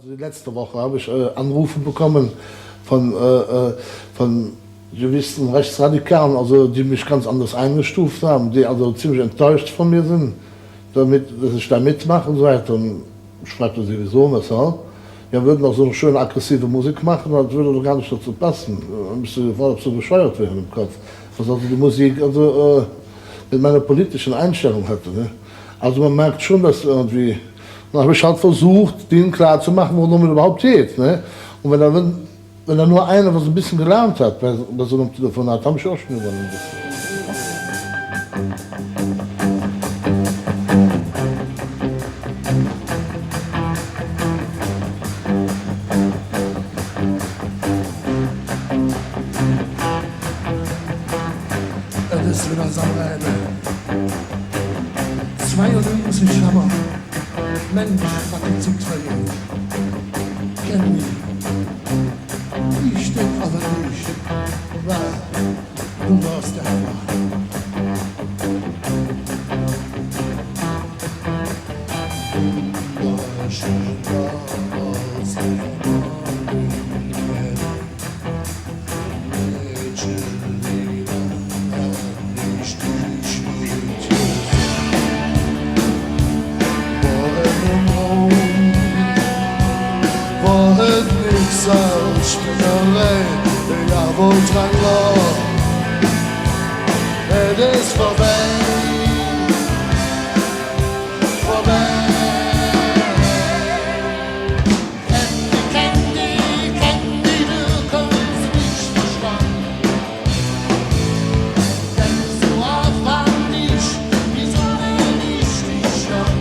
Also die letzte Woche habe ich Anrufe bekommen von gewissen Rechtsradikalen, also die mich ganz anders eingestuft haben, die also ziemlich enttäuscht von mir sind, dass ich da mitmache und so weiter. Und ich fragte sie, wieso, weshalb? Ja, würden auch so eine schöne aggressive Musik machen, das würde doch gar nicht dazu passen. Dann bist du gefragt, ob so bescheuert wäre im Kopf. Was also die Musik also, mit meiner politischen Einstellung hatte. Ne? Also man merkt schon, dass irgendwie. Dann habe ich halt versucht, denen klar zu machen, worum es überhaupt geht. Ne? Und wenn da nur einer was ein bisschen gelernt hat bei so einem Telefonat, habe ich auch schon übernommen. Das ist wieder Sauerei. 92 Hammer. Mensch, was zum Tränen. Kenn mich. Ich denk aber nicht, weil du warst der Hammer. Wo dran war, es ist vorbei, vorbei. Candy, du kannst nicht verstanden. Denn so oft war nicht, wieso will ich dich schon?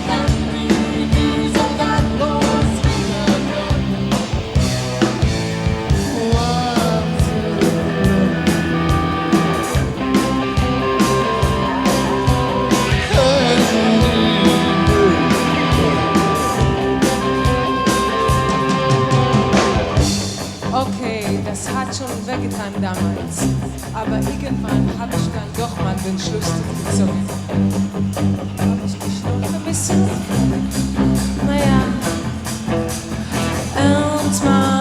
Candy, wieso dann los wieder gehen? Okay, das hat schon wehgetan damals, aber irgendwann habe ich dann doch mal den Schluss gezogen. Habe ich dich noch vermissen? Naja, und mal